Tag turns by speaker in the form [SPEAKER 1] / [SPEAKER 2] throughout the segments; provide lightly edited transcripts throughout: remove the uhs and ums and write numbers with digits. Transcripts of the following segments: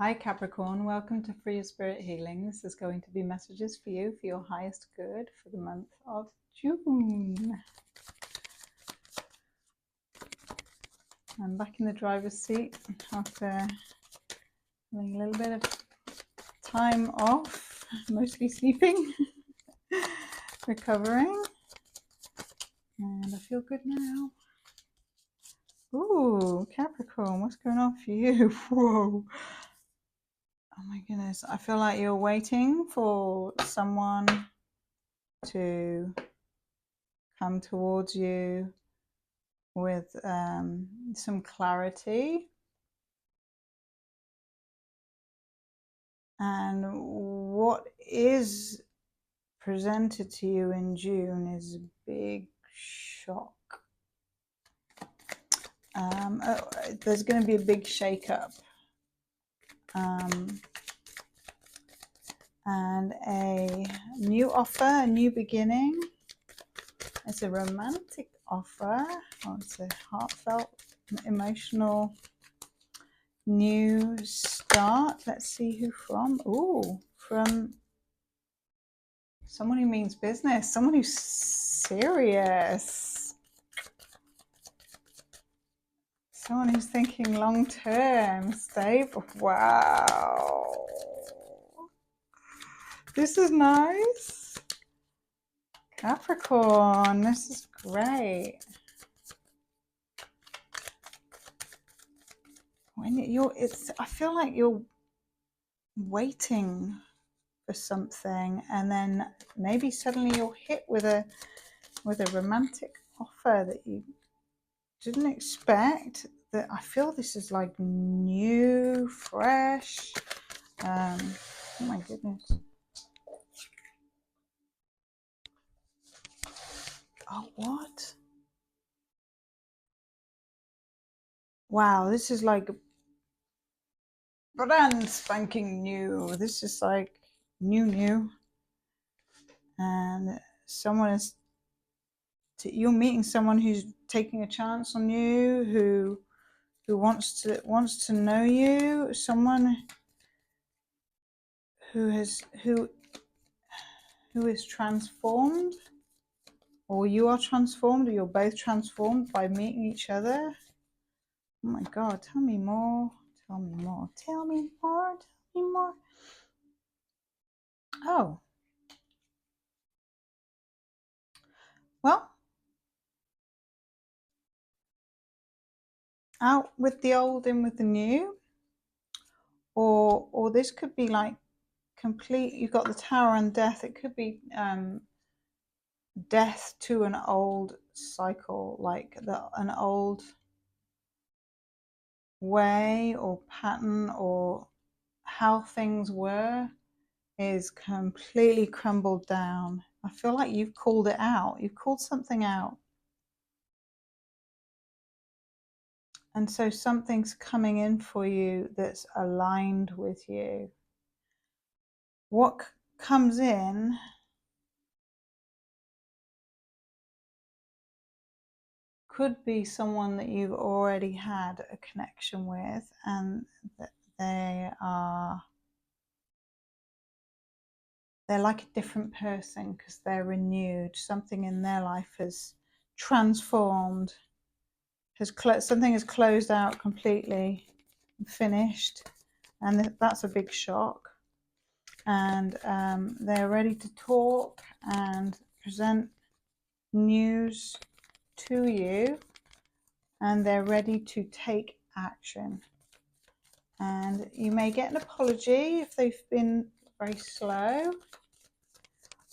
[SPEAKER 1] Hi Capricorn, welcome to Free Your Spirit Healing. This is going to be messages for you for your highest good for the month of June. I'm back in the driver's seat after having a little bit of time off, mostly sleeping, recovering, and I feel good now. Ooh, Capricorn, what's going on for you? Whoa. Oh my goodness, I feel like you're waiting for someone to come towards you with some clarity, and what is presented to you in June is a big shock. There's going to be a big shake-up and a new offer, a new beginning. It's a romantic offer, or it's a heartfelt, emotional new start. Let's see who from. Ooh, from someone who means business, someone who's serious, someone who's thinking long term, stable. Wow, this is nice. Capricorn, this is great. When I feel like you're waiting for something, and then maybe suddenly you're hit with a romantic offer that you didn't expect. That I feel this is like new, fresh. Oh my goodness. Oh, what? Wow, this is like brand spanking new. This is like new. And you're meeting someone who's taking a chance on you, who wants to know you, someone who is transformed, or you are transformed, or you're both transformed by meeting each other. Oh my God, tell me more, tell me more, tell me more, tell me more. Oh, well, out with the old, in with the new, or this could be like complete. You've got the Tower and Death. It could be death to an old cycle, like an old way or pattern, or how things were is completely crumbled down. I feel like you've called it out. You've called something out. And so something's coming in for you that's aligned with you. What comes in could be someone that you've already had a connection with, and that they're like a different person because they're renewed. Something in their life has transformed, something has closed out completely, finished, and that's a big shock. And they're ready to talk and present news to you, and they're ready to take action. And you may get an apology if they've been very slow,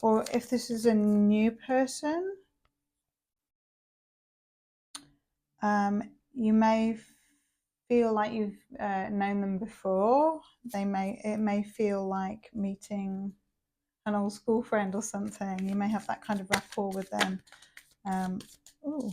[SPEAKER 1] or if this is a new person, you may feel like you've known them before. It may feel like meeting an old school friend or something. You may have that kind of rapport with them. Ooh.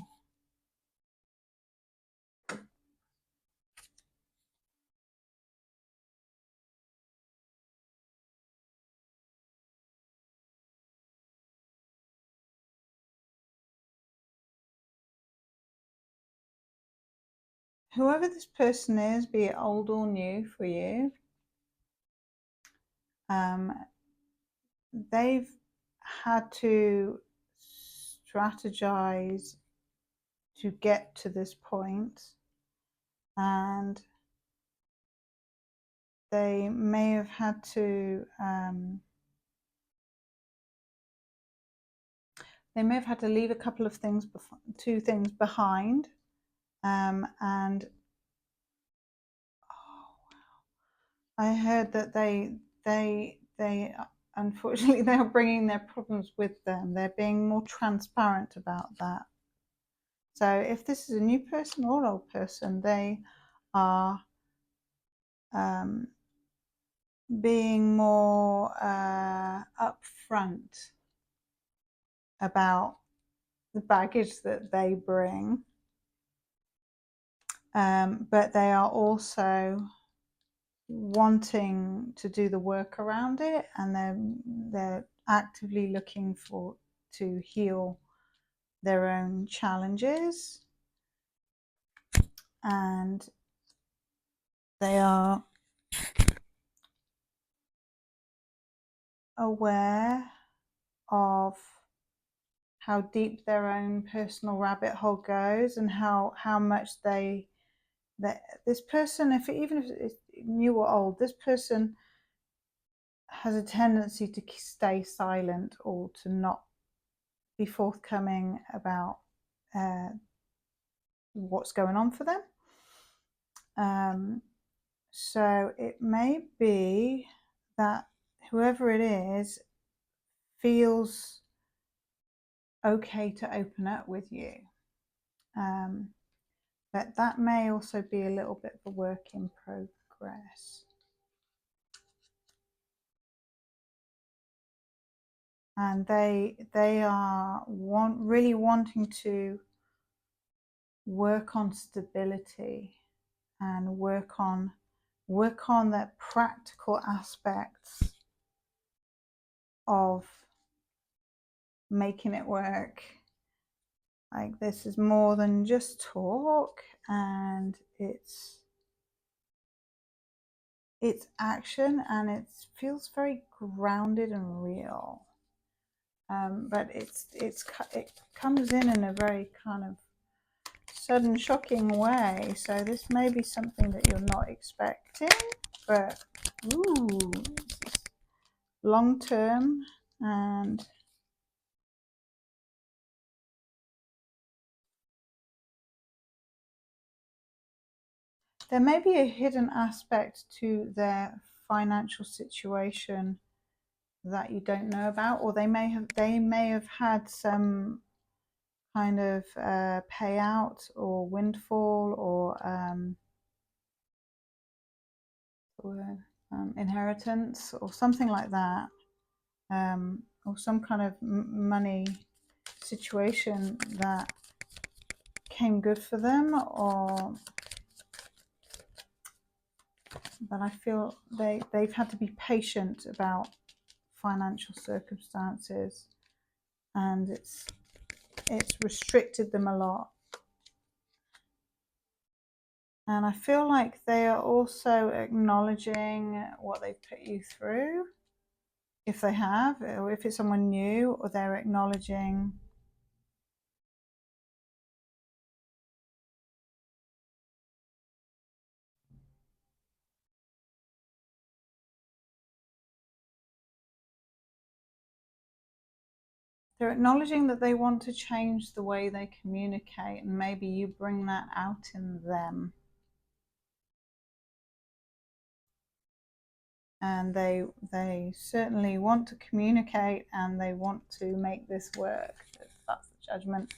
[SPEAKER 1] Whoever this person is, be it old or new for you, they've had to strategize to get to this point, and they may have had to leave a couple of things, two things behind, and I heard that they unfortunately they are bringing their problems with them. They're being more transparent about that. So if this is a new person or old person, they are being more upfront about the baggage that they bring, but they are also wanting to do the work around it, and they're actively looking to heal their own challenges, and they are aware of how deep their own personal rabbit hole goes, and how much this person, even if it's new or old, this person has a tendency to stay silent or to not be forthcoming about what's going on for them. So it may be that whoever it is feels okay to open up with you, but that may also be a little bit of a work in progress. And they are really wanting to work on stability and work on the practical aspects of making it work. Like, this is more than just talk, and it's action, and it feels very grounded and real. But it comes in a very kind of sudden, shocking way. So this may be something that you're not expecting, but ooh, this is long term, and there may be a hidden aspect to their financial situation that you don't know about, or they may have had some kind of payout or windfall, or inheritance or something like that, or some kind of money situation that came good for them, but I feel they've had to be patient about financial circumstances, and it's restricted them a lot. And I feel like they are also acknowledging what they've put you through, if they have, or if it's someone new, or they're acknowledging that they want to change the way they communicate, and maybe you bring that out in them. And they certainly want to communicate, and they want to make this work. That's the Judgment.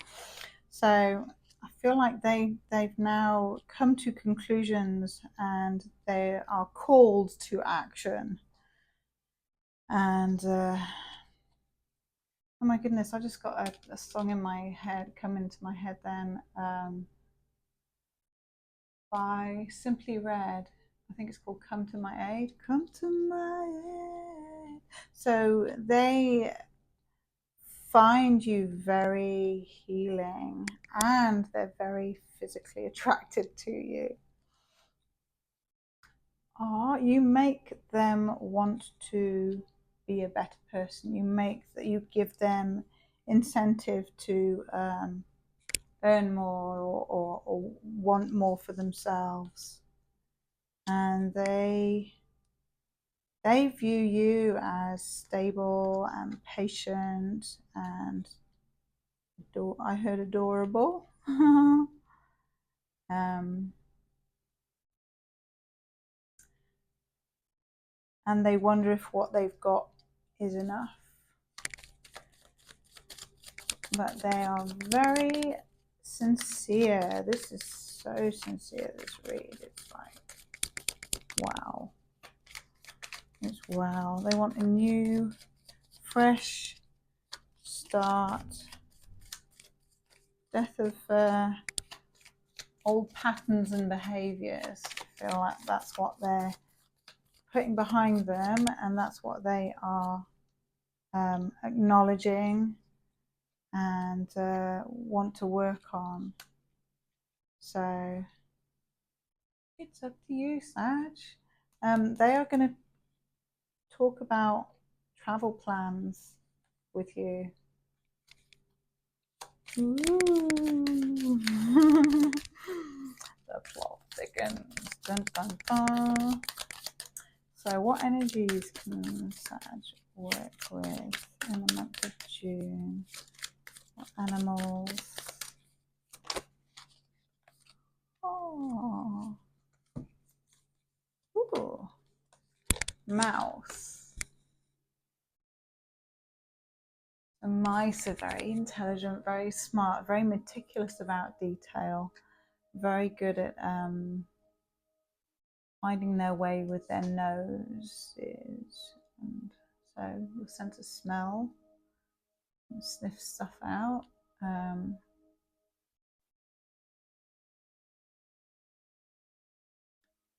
[SPEAKER 1] So I feel like they've now come to conclusions, and they are called to action. And oh my goodness, I just got a song in my head, come into my head then, by Simply Red. I think it's called Come to My Aid. Come to my aid. So they find you very healing, and they're very physically attracted to you. are, you make them want to be a better person. You give them incentive to earn more or want more for themselves, and they view you as stable and patient and I heard adorable. And they wonder if what they've got is enough. But they are very sincere. This is so sincere, this read. It's like, wow. It's wow. They want a new, fresh start. Death of old patterns and behaviors. I feel like that's what they're putting behind them, and that's what they are acknowledging and want to work on. So it's up to you, Sag. They are going to talk about travel plans with you. Ooh. The plot thickens. Dun, dun, dun. So what energies can Sag work with in the month of June? What animals? Oh. Ooh. Mouse. And mice are very intelligent, very smart, very meticulous about detail, very good at finding their way with their noses. And so your sense of smell, you sniff stuff out.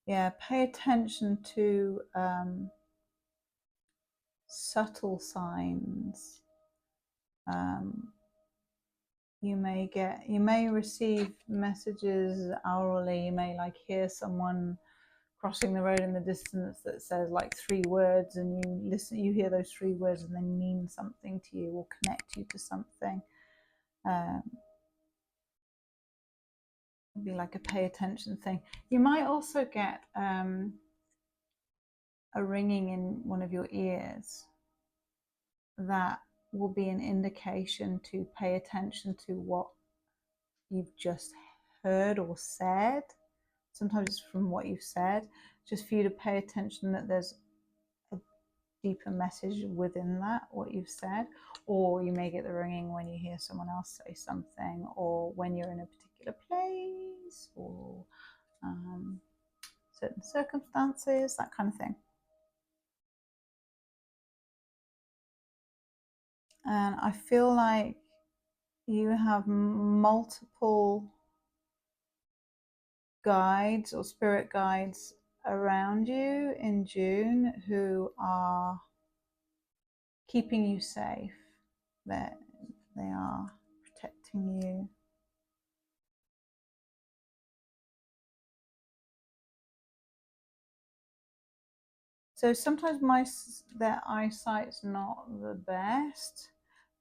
[SPEAKER 1] Yeah, pay attention to subtle signs. You may receive messages orally. You may like hear someone crossing the road in the distance that says like 3 words, and you hear those 3 words and they mean something to you or connect you to something. It'd be like a pay attention thing. You might also get a ringing in one of your ears that will be an indication to pay attention to what you've just heard or said. Sometimes it's from what you've said, just for you to pay attention that there's a deeper message within that, what you've said. Or you may get the ringing when you hear someone else say something, or when you're in a particular place, or certain circumstances, that kind of thing. And I feel like you have multiple guides or spirit guides around you in June who are keeping you safe. That they are protecting you. So sometimes their eyesight's not the best,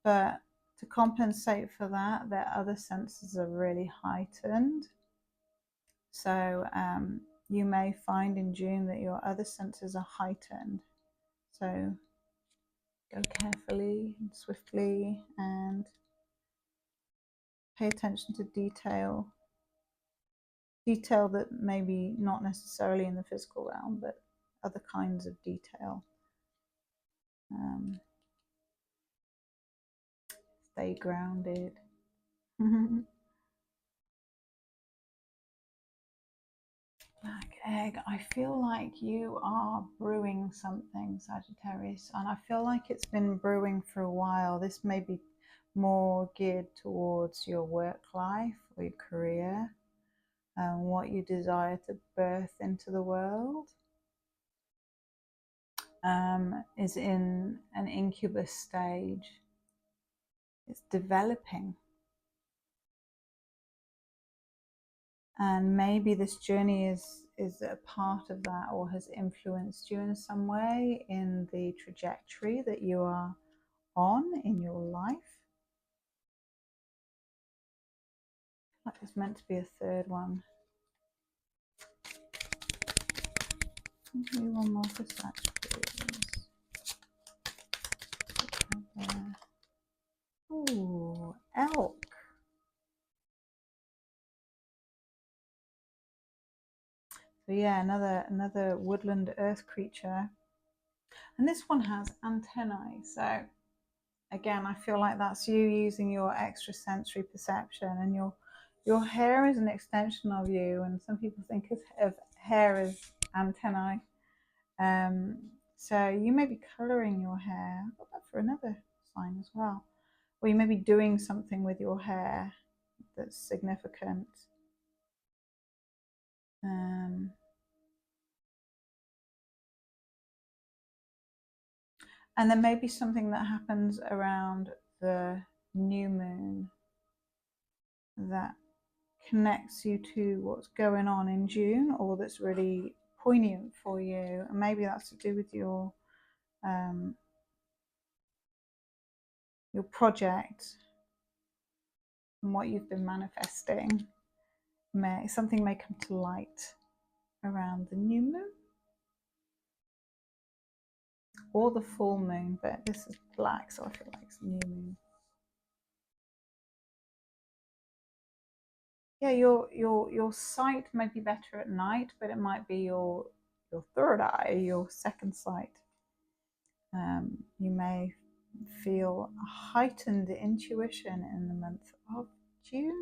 [SPEAKER 1] but to compensate for that, their other senses are really heightened. So you may find in June that your other senses are heightened. So go carefully and swiftly and pay attention to detail that maybe not necessarily in the physical realm, but other kinds of detail. Stay grounded. Black egg. I feel like you are brewing something, Sagittarius, and I feel like it's been brewing for a while. This may be more geared towards your work life or your career and what you desire to birth into the world. Is in an incubus stage. It's developing. And maybe this journey is is a part of that, or has influenced you in some way in the trajectory that you are on in your life. Like there's meant to be a third one. Maybe one more for Sagittarius. Ooh, elk. So yeah, another woodland earth creature. And this one has antennae. So again, I feel like that's you using your extrasensory perception, and your hair is an extension of you, and some people think of hair as antennae. So you may be colouring your hair. I've got that for another sign as well. Or you may be doing something with your hair that's significant. And there may be something that happens around the new moon that connects you to what's going on in June, or that's really poignant for you. And maybe that's to do with your project and what you've been manifesting. Something may come to light around the new moon or the full moon, but this is black, so I feel like it's new moon. Yeah, your sight may be better at night, but it might be your third eye, your second sight. You may feel a heightened intuition in the month of June.